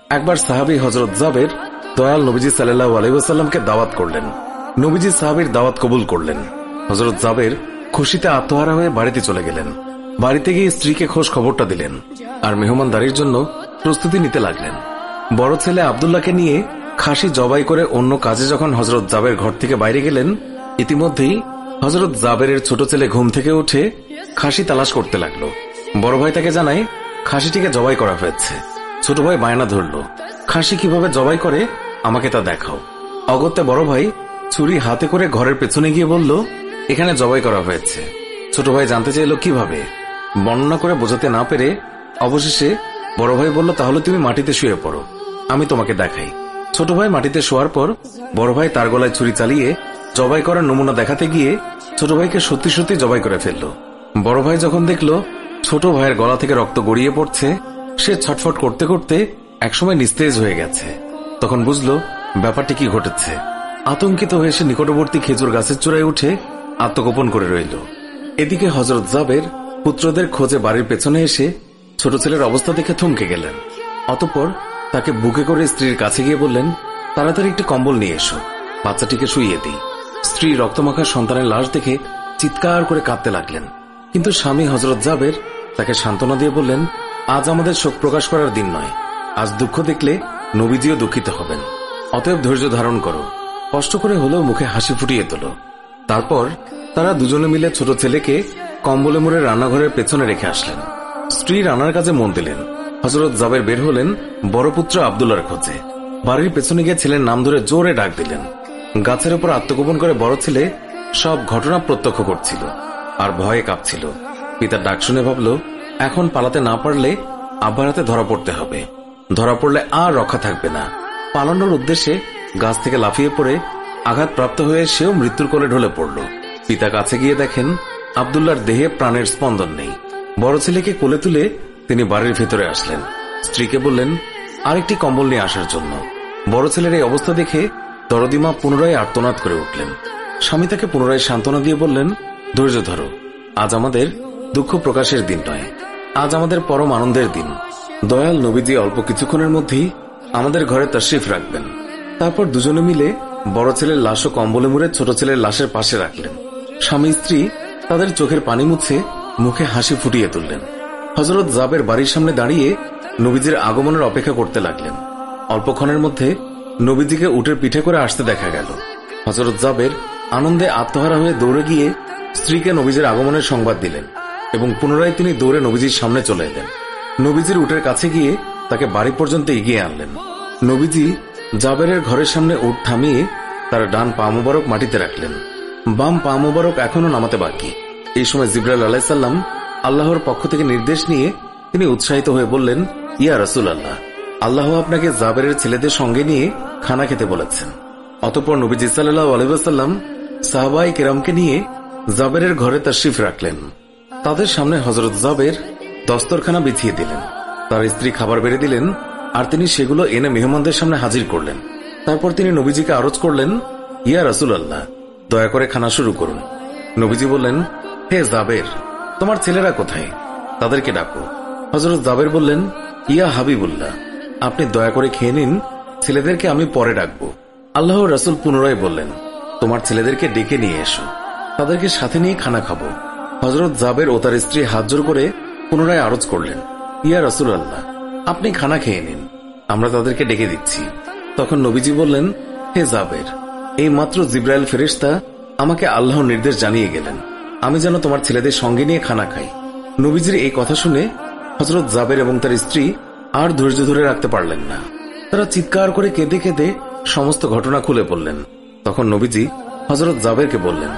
একবার সাহাবী হযরত জাবের দয়াল নবীজি সাল্লাল্লাহু আলাইহি ওয়াসাল্লামকে দাওয়াত করলেন। নবীজি সাহাবীর দাওয়াত কবুল করলেন। হযরত জাবের খুশিতে আত্মহারা হয়ে বাড়িতে চলে গেলেন। বাড়িতে গিয়ে স্ত্রীকে খোঁজ খবরটা দিলেন আর মেহমানদারির জন্য প্রস্তুতি নিতে লাগলেন। বড় ছেলে আব্দুল্লাহকে নিয়ে খাসি জবাই করে অন্য কাজে যখন হযরত জাবের ঘর থেকে বাইরে গেলেন, ইতিমধ্যেই হযরত জাবেরের ছোট ছেলে ঘুম থেকে উঠে খাসি তালাশ করতে লাগলো। বড় ভাই তাকে জানায় খাসিটিকে জবাই করা হয়েছে। ছোট ভাই বায়না ধরল, খাসি কিভাবে জবাই করে আমাকে তা দেখাও। অগত্যা বড় ভাই ছুরি হাতে করে ঘরের পেছনে গিয়ে বলল, এখানে জবাই করা হয়েছে। ছোট ভাই জানতে চাইল কিভাবে। বর্ণনা করে বোঝাতে না পেরে অবশেষে বড় ভাই বলল, তাহলে তুমি মাটিতে শুয়ে পড়ো, আমি তোমাকে দেখাই। ছোট ভাই মাটিতে শোয়ার পর বড় ভাই তার গলায় ছুরি চালিয়ে জবাই করার নমুনা দেখাতে গিয়ে ছোট ভাইকে সত্যি সত্যি জবাই করে ফেলল। বড় ভাই যখন দেখল ছোট ভাইয়ের গলা থেকে রক্ত গড়িয়ে পড়ছে, সে ছটফট করতে করতে একসময় নিস্তেজ হয়ে গেছে। তখন বুঝলো ব্যাপারটি কি ঘটেছে। আতঙ্কিত হয়ে সে নিকটবর্তী খেজুর গাছের চূড়ায় উঠে আত্মগোপন করে রইল। এদিকে হযরত জাবের পুত্রদের খোঁজে বাড়ির পেছনে এসে ছোট ছেলের অবস্থা দেখে থমকে গেলেন। অতঃপর তাকে বুকে করে স্ত্রীর কাছে গিয়ে বললেন, তাড়াতাড়ি একটি কম্বল নিয়ে এসো, বাচ্চাটিকে শুইয়ে দিই। স্ত্রী রক্তমাখা সন্তানের লাশ দেখে চিৎকার করে কাঁদতে লাগলেন। কিন্তু স্বামী হযরত জাবের তাকে সান্ত্বনা দিয়ে বললেন, আজ আমাদের শোক প্রকাশ করার দিন নয়, আজ দুঃখ দেখলে নবীজিও দুঃখিত হবেন। অতএব ধৈর্য ধারণ করো, কষ্ট করে হলেও মুখে হাসি ফুটিয়ে তোলো। তারপর তারা দুজনে মিলে ছোট ছেলেকে কম্বলে মুড়ে রান্নাঘরের পেছনে রেখে আসলেন। স্ত্রী রান্নার কাজে মন দিলেন। হযরত জাবের বের হলেন বড় পুত্র আব্দুল্লাহর খোঁজে। বাড়ির পেছনে গিয়ে ছেলের নাম ধরে জোরে ডাক দিলেন। গাছের উপর আত্মগোপন করে বড় ছেলে সব ঘটনা প্রত্যক্ষ করছিল আর ভয়ে কাঁপছিল। পিতার ডাক শুনে ভাবল, এখন পালাতে না পারলে আব্বার হাতে ধরা পড়তে হবে। ধরা পড়লে আর রক্ষা থাকবে না। পালানোর উদ্দেশ্যে গাছ থেকে লাফিয়ে পড়ে আঘাতপ্রাপ্ত হয়ে সেও মৃত্যুর কোলে ঢলে পড়ল। পিতা কাছে গিয়ে দেখেন আব্দুল্লাহর দেহে প্রাণের স্পন্দন নেই। বড় ছেলেকে কোলে তুলে তিনি বাড়ির ভেতরে আসলেন। স্ত্রীকে বললেন আরেকটি কম্বল নিয়ে আসার জন্য। বড় ছেলের এই অবস্থা দেখে দরদিমা পুনরায় আর্তনাদ করে উঠলেন। স্বামী তাকে পুনরায় সান্ত্বনা দিয়ে বললেন, ধৈর্য ধরো, আজ আমাদের দুঃখ প্রকাশের দিন নয়, আজ আমাদের পরম আনন্দের দিন। দয়াল নবীজি অল্প কিছুক্ষণের মধ্যেই আমাদের ঘরে তাশরিফ রাখবেন। তারপর দুজনে মিলে বড় ছেলের লাশ ও কম্বলে মুড়ে ছোট ছেলের লাশের পাশে রাখলেন। স্বামী স্ত্রী তাদের চোখের পানি মুছে মুখে হাসি ফুটিয়ে তুললেন। হযরত জাবের বাড়ির সামনে দাঁড়িয়ে নবীজির আগমনের অপেক্ষা করতে লাগলেন। অল্পক্ষণের মধ্যে নবীজিকে উটের পিঠে করে আসতে দেখা গেল। হযরত জাবের আনন্দে আত্মহারা হয়ে দৌড়ে গিয়ে স্ত্রীকে নবীজির আগমনের সংবাদ দিলেন এবং পুনরায় তিনি দৌড়ে নবীজির সামনে চলে এলেন। নবীজির উটের কাছে গিয়ে তাকে বাড়ি পর্যন্ত এগিয়ে আনলেন। নবীজি জাবেরের ঘরের সামনে উট থামিয়ে তার ডান পা মোবারক মাটিতে রাখলেন, বাম পা মোবারক এখনো নামাতে বাকি। এই সময় জিবরাইল আলাইহিস সালাম আল্লাহর পক্ষ থেকে নির্দেশ নিয়ে তিনি উৎসাহিত হয়ে বললেন, ইয়া রাসূলুল্লাহ, আল্লাহ আপনাকে জাবেরের ছেলেদের সঙ্গে নিয়ে খানা খেতে বলেছেন। অতঃপর নবীজি সাল্লাল্লাহু আলাইহি ওয়াসাল্লাম সাহাবায়ে কেরামকে নিয়ে জাবেরের ঘরে তাশরিফ রাখলেন। তাদের সামনে হযরত জাবের দস্তরখানা বিছিয়ে দিলেন। তার স্ত্রী খাবার বেড়ে দিলেন আর তিনি সেগুলো এনে মেহমানদের সামনে হাজির করলেন। তারপর তিনি নবীজিকে আরজ করলেন, ইয়া রাসূলুল্লাহ, দয়া করে খানা শুরু করুন। নবীজি বললেন, হে জাবের, তোমার ছেলেরা কোথায়? তাদেরকে ডাকো। হযরত জাবের বললেন, ইয়া হাবিবুল্লাহ, আপনি দয়া করে খেয়ে নিন, ছেলেদেরকে আমি পরে ডাকবো। আল্লাহর রাসূল পুনরায় বললেন, তোমার ছেলেদেরকে ডেকে নিয়ে এসো, তাদেরকে সাথে নিয়ে খানা খাবো। হযরত জাবের ও তার স্ত্রী হাত জোড় করে পুনরায় আরজ করলেন, ইয়া রাসূলুল্লাহ, আপনি খানা খেয়ে নিন, আমরা তাদেরকে ডেকে দিচ্ছি। তখন নবীজি বললেন, হে জাবের, এই মাত্র জিবরাইল ফেরেশতা আমাকে আল্লাহর নির্দেশ জানিয়ে গেলেন আমি যেন তোমার ছেলেদের সঙ্গে নিয়ে খানা খাই। নবীজির এই কথা শুনে হযরত জাবের এবং তার স্ত্রী আর ধৈর্য ধরে রাখতে পারলেন না। তারা চিৎকার করে কেঁদে কেঁদে সমস্ত ঘটনা খুলে বললেন। তখন নবীজি হযরত জাবেরকে বললেন,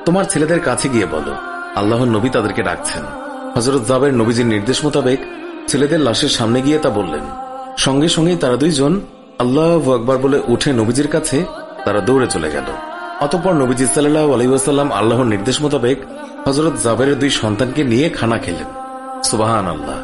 তোমার ছেলেদের কাছে গিয়ে বলো আল্লাহর নবী তাদেরকে ডাকছেন। হযরত জাবের নবীজির নির্দেশ মোতাবেক ছেলেদের লাশের সামনে গিয়ে তা বললেন। সঙ্গে সঙ্গেই তারা দুইজন আল্লাহু আকবার বলে উঠে নবীজির কাছে তারা দৌড়ে চলে গেল। অতঃপর নবীজি সাল্লাল্লাহু আলাইহি ওয়াসাল্লাম আল্লাহর নির্দেশ মোতাবেক হযরত জাবেরের দুই সন্তানকে নিয়ে খানা খেলেন। সুবহানাল্লাহ।